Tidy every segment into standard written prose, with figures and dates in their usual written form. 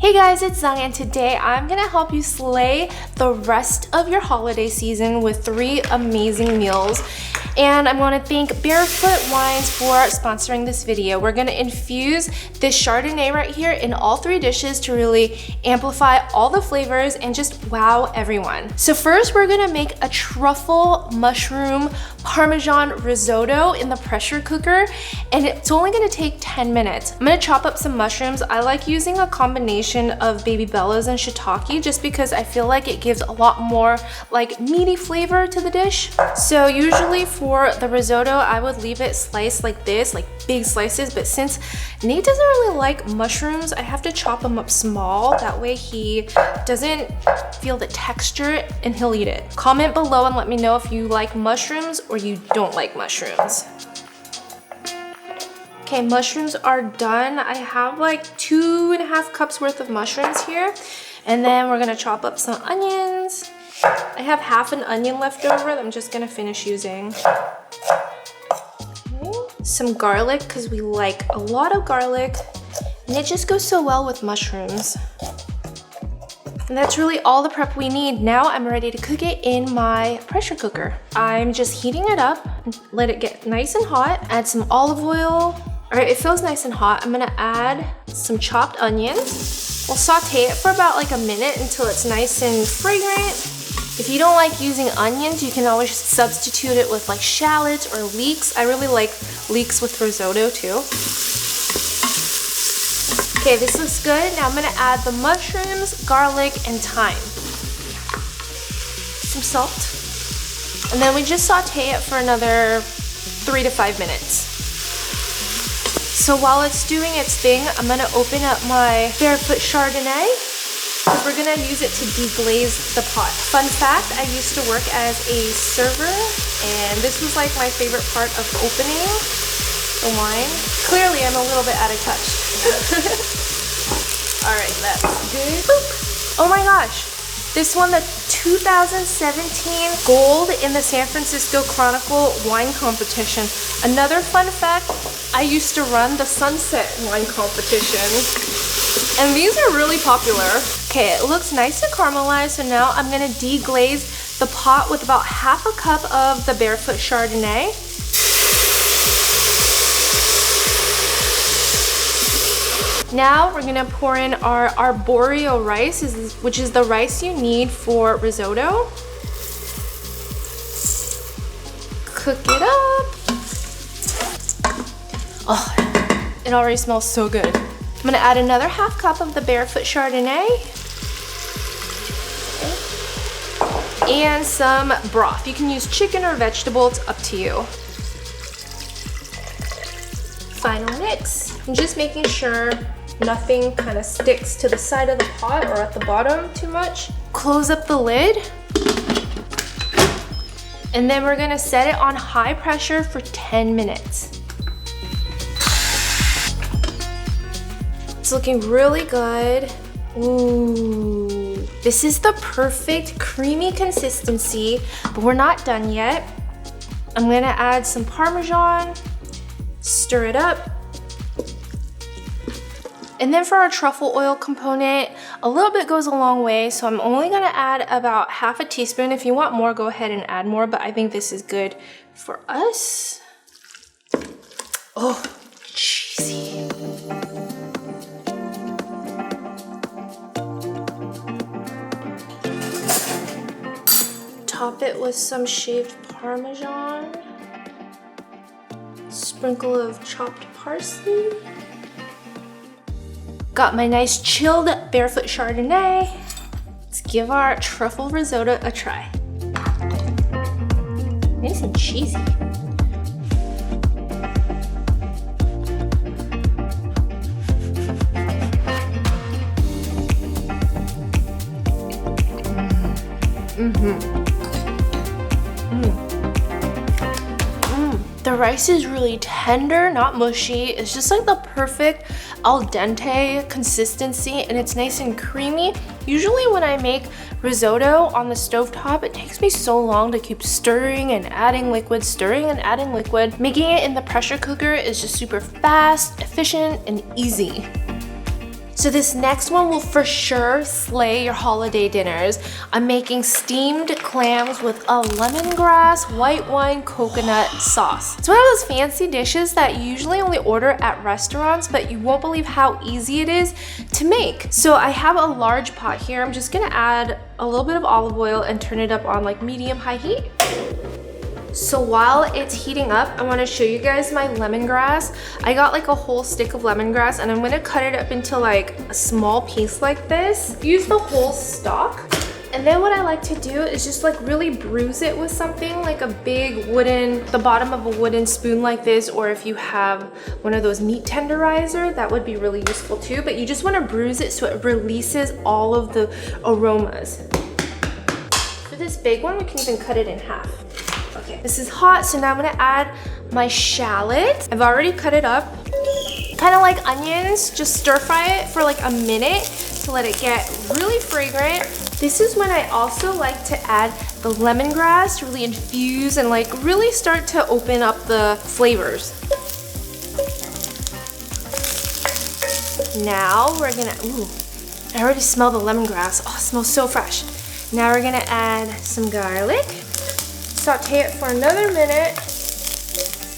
Hey guys, it's Zung, and today I'm gonna help you slay the rest of your holiday season with 3 amazing meals. And I'm gonna thank Barefoot Wines for sponsoring this video. We're gonna infuse this Chardonnay right here in all 3 dishes to really amplify all the flavors and just wow everyone. So first we're gonna make a truffle mushroom parmesan risotto in the pressure cooker, and it's only gonna take 10 minutes. I'm gonna chop up some mushrooms. I like using a combination of baby bellas and shiitake just because I feel like it gives a lot more like meaty flavor to the dish. So usually for the risotto, I would leave it sliced like this, like big slices, but since Nate doesn't really like mushrooms, I have to chop them up small. That way he doesn't feel the texture and he'll eat it. Comment below and let me know if you like mushrooms or you don't like mushrooms. Okay, mushrooms are done. I have like 2.5 cups worth of mushrooms here. And then we're gonna chop up some onions. I have half an onion left over that I'm just gonna finish using. Some garlic, because we like a lot of garlic. And it just goes so well with mushrooms. And that's really all the prep we need. Now I'm ready to cook it in my pressure cooker. I'm just heating it up, let it get nice and hot. Add some olive oil. All right, it feels nice and hot. I'm gonna add some chopped onions. We'll saute it for about like a minute until it's nice and fragrant. If you don't like using onions, you can always substitute it with like shallots or leeks. I really like leeks with risotto too. Okay, this looks good. Now I'm gonna add the mushrooms, garlic, and thyme. Some salt. And then we just saute it for another 3 to 5 minutes. So while it's doing its thing, I'm gonna open up my Barefoot Chardonnay. We're gonna use it to deglaze the pot. Fun fact, I used to work as a server, and this was like my favorite part of opening the wine. Clearly, I'm a little bit out of touch. All right, that's good. Boop. Oh my gosh, this won the 2017 gold in the San Francisco Chronicle wine competition. Another fun fact, I used to run the Sunset wine competition, and these are really popular. Okay, it looks nice and caramelized, so now I'm gonna deglaze the pot with about half a cup of the Barefoot Chardonnay. Now we're gonna pour in our arborio rice, which is the rice you need for risotto. Cook it up. Oh, it already smells so good. I'm gonna add another half cup of the Barefoot Chardonnay. And some broth. You can use chicken or vegetable, it's up to you. Final mix. I'm just making sure nothing kind of sticks to the side of the pot or at the bottom too much. Close up the lid. And then we're gonna set it on high pressure for 10 minutes. It's looking really good. Ooh, this is the perfect creamy consistency, but we're not done yet. I'm gonna add some Parmesan, stir it up. And then for our truffle oil component, a little bit goes a long way, so I'm only gonna add about half a teaspoon. If you want more, go ahead and add more, but I think this is good for us. Oh, cheesy. Top it with some shaved Parmesan. Sprinkle of chopped parsley. Got my nice chilled Barefoot Chardonnay. Let's give our truffle risotto a try. Nice and cheesy. The rice is really tender, not mushy. It's just like the perfect al dente consistency, and it's nice and creamy. Usually when I make risotto on the stovetop, it takes me so long to keep stirring and adding liquid, stirring and adding liquid. Making it in the pressure cooker is just super fast, efficient, and easy. So this next one will for sure slay your holiday dinners. I'm making steamed clams with a lemongrass white wine coconut sauce. It's one of those fancy dishes that you usually only order at restaurants, but you won't believe how easy it is to make. So I have a large pot here. I'm just gonna add a little bit of olive oil and turn it up on like medium-high heat. So while it's heating up, I want to show you guys my lemongrass. I got like a whole stick of lemongrass and I'm going to cut it up into like a small piece like this. Use the whole stalk. And then what I like to do is just like really bruise it with something like a big wooden, the bottom of a wooden spoon like this, or if you have one of those meat tenderizer, that would be really useful too. But you just want to bruise it so it releases all of the aromas. For this big one, we can even cut it in half. Okay, this is hot, so now I'm gonna add my shallot. I've already cut it up. Kind of like onions, just stir fry it for like a minute to let it get really fragrant. This is when I also like to add the lemongrass to really infuse and like really start to open up the flavors. Now we're gonna, ooh, I already smell the lemongrass. Oh, it smells so fresh. Now we're gonna add some garlic. Saute it for another minute.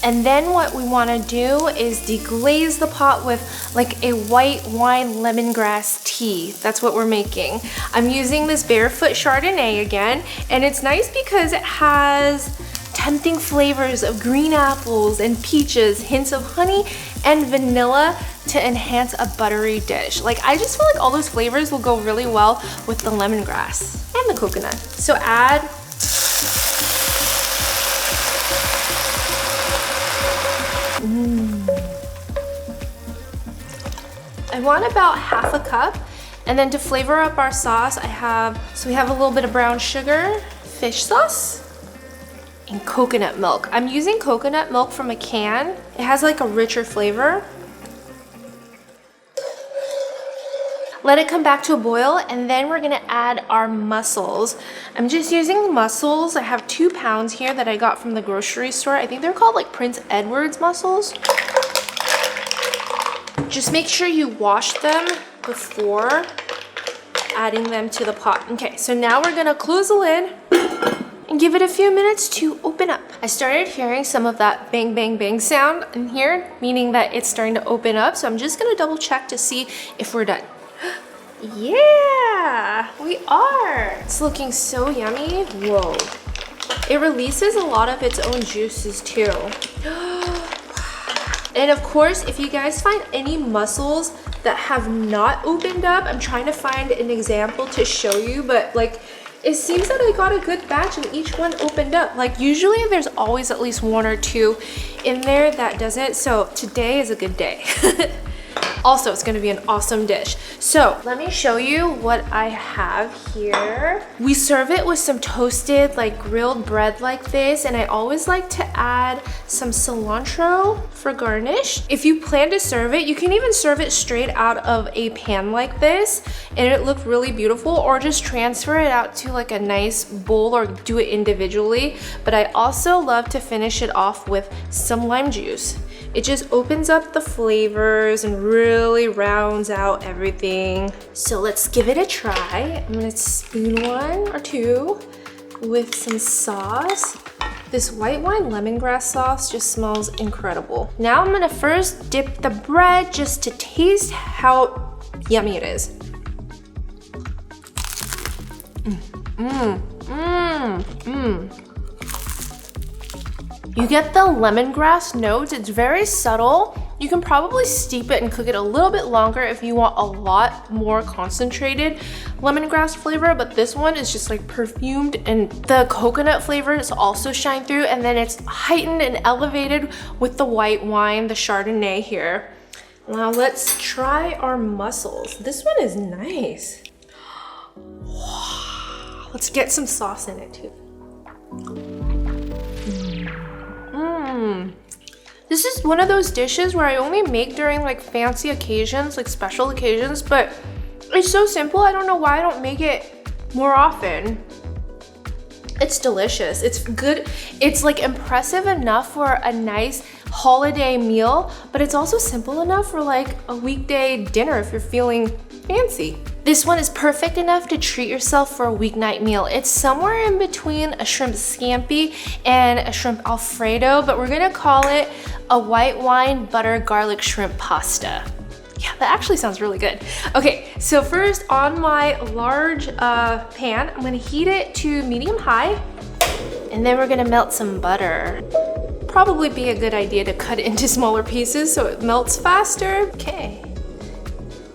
And then what we want to do is deglaze the pot with like a white wine lemongrass tea. That's what we're making. I'm using this Barefoot Chardonnay again, and it's nice because it has tempting flavors of green apples and peaches, hints of honey and vanilla to enhance a buttery dish. Like, I just feel like all those flavors will go really well with the lemongrass and the coconut. So add I want about half a cup, and then to flavor up our sauce, we have a little bit of brown sugar, fish sauce, and coconut milk. I'm using coconut milk from a can. It has like a richer flavor. Let it come back to a boil, and then we're gonna add our mussels. I'm just using mussels. I have 2 pounds here that I got from the grocery store. I think they're called like Prince Edward's mussels. Just make sure you wash them before adding them to the pot. Okay, so now we're gonna close the lid and give it a few minutes to open up. I started hearing some of that bang, bang, bang sound in here, meaning that it's starting to open up. So I'm just gonna double check to see if we're done. Yeah, we are. It's looking so yummy. Whoa. It releases a lot of its own juices too. And of course, if you guys find any mussels that have not opened up, I'm trying to find an example to show you, but like, it seems that I got a good batch and each one opened up. Like, usually there's always at least 1 or 2 in there that doesn't, so today is a good day. Also, it's gonna be an awesome dish. So let me show you what I have here. We serve it with some toasted, like grilled bread like this, and I always like to add some cilantro for garnish. If you plan to serve it, you can even serve it straight out of a pan like this, and it look really beautiful, or just transfer it out to like a nice bowl or do it individually. But I also love to finish it off with some lime juice. It just opens up the flavors and really rounds out everything. So let's give it a try. I'm gonna spoon 1 or 2 with some sauce. This white wine lemongrass sauce just smells incredible. Now I'm gonna first dip the bread just to taste how yummy it is. You get the lemongrass notes. It's very subtle. You can probably steep it and cook it a little bit longer if you want a lot more concentrated lemongrass flavor, but this one is just like perfumed, and the coconut flavors also shine through, and then it's heightened and elevated with the white wine, the Chardonnay here. Now let's try our mussels. This one is nice. Let's get some sauce in it too. This is one of those dishes where I only make during like fancy occasions, like special occasions, but it's so simple. I don't know why I don't make it more often. It's delicious. It's good. It's like impressive enough for a nice holiday meal, but it's also simple enough for like a weekday dinner if you're feeling fancy. This one is perfect enough to treat yourself for a weeknight meal. It's somewhere in between a shrimp scampi and a shrimp alfredo, but we're gonna call it a white wine butter garlic shrimp pasta. Yeah, that actually sounds really good. Okay, so first on my large pan, I'm gonna heat it to medium high, and then we're gonna melt some butter. Probably be a good idea to cut it into smaller pieces so it melts faster. Okay.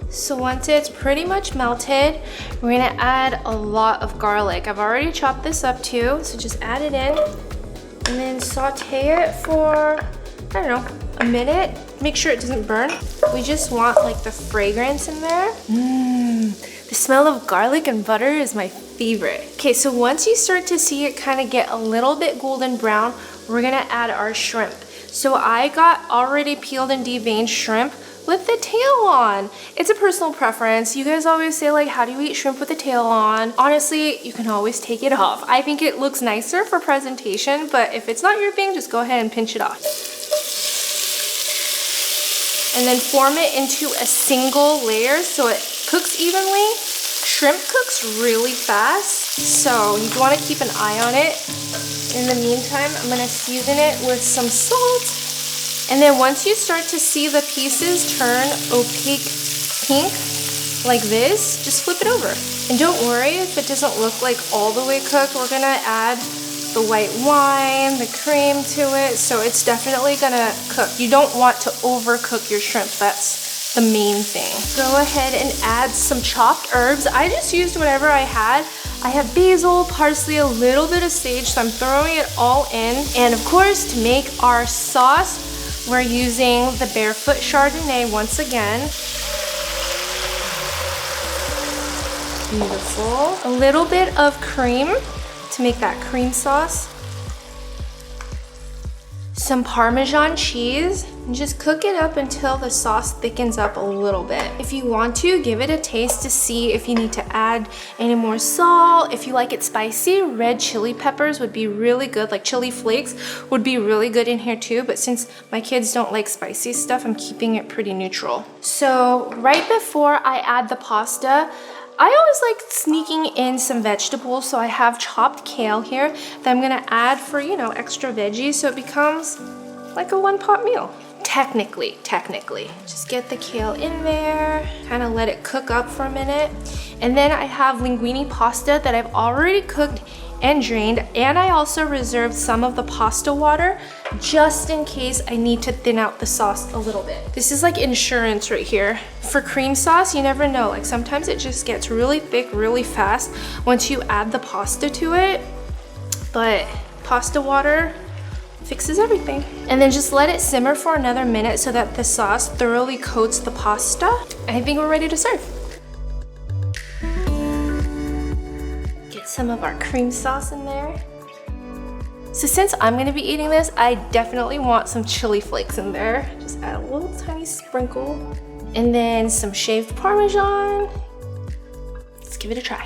So once it's pretty much melted, we're gonna add a lot of garlic. I've already chopped this up too, so just add it in and then saute it for, I don't know, a minute. Make sure it doesn't burn. We just want like the fragrance in there. The smell of garlic and butter is my favorite. Okay, so once you start to see it kind of get a little bit golden brown, we're gonna add our shrimp. So I got already peeled and deveined shrimp with the tail on. It's a personal preference. You guys always say like, how do you eat shrimp with the tail on? Honestly, you can always take it off. I think it looks nicer for presentation, but if it's not your thing, just go ahead and pinch it off. And then form it into a single layer so it cooks evenly. Shrimp cooks really fast, so you want to keep an eye on it. In the meantime, I'm gonna season it with some salt. And then once you start to see the pieces turn opaque pink like this, just flip it over. And don't worry if it doesn't look like all the way cooked. We're gonna add the white wine, the cream to it, so it's definitely gonna cook. You don't want to overcook your shrimp. That's the main thing. Go ahead and add some chopped herbs. I just used whatever I had. I have basil, parsley, a little bit of sage, so I'm throwing it all in. And of course, to make our sauce, we're using the Barefoot Chardonnay once again. Beautiful. A little bit of cream to make that cream sauce. Some Parmesan cheese, and just cook it up until the sauce thickens up a little bit. If you want to, give it a taste to see if you need to add any more salt. If you like it spicy, red chili peppers would be really good, like chili flakes would be really good in here too, but since my kids don't like spicy stuff, I'm keeping it pretty neutral. So right before I add the pasta, I always like sneaking in some vegetables, so I have chopped kale here that I'm gonna add for, you know, extra veggies so it becomes like a one-pot meal. Technically. Just get the kale in there, kind of let it cook up for a minute. And then I have linguine pasta that I've already cooked and drained, and I also reserved some of the pasta water just in case I need to thin out the sauce a little bit. This is like insurance right here. For cream sauce, you never know, like sometimes it just gets really thick really fast once you add the pasta to it, but pasta water fixes everything. And then just let it simmer for another minute so that the sauce thoroughly coats the pasta. I think we're ready to serve. Some of our cream sauce in there. So since I'm gonna be eating this, I definitely want some chili flakes in there. Just add a little tiny sprinkle. And then some shaved Parmesan. Let's give it a try.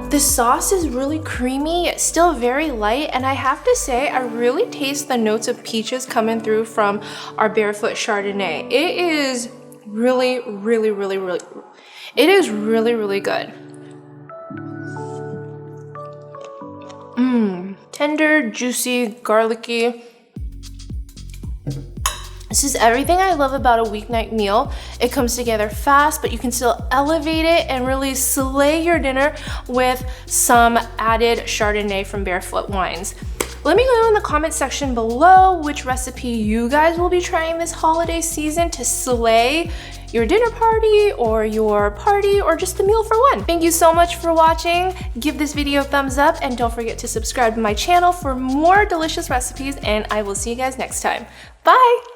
The sauce is really creamy, it's still very light, and I have to say, I really taste the notes of peaches coming through from our Barefoot Chardonnay. It is really good. Tender, juicy, garlicky. This is everything I love about a weeknight meal. It comes together fast, but you can still elevate it and really slay your dinner with some added Chardonnay from Barefoot Wines. Let me know in the comment section below which recipe you guys will be trying this holiday season to slay your dinner party or your party or just a meal for one. Thank you so much for watching. Give this video a thumbs up and don't forget to subscribe to my channel for more delicious recipes, and I will see you guys next time. Bye!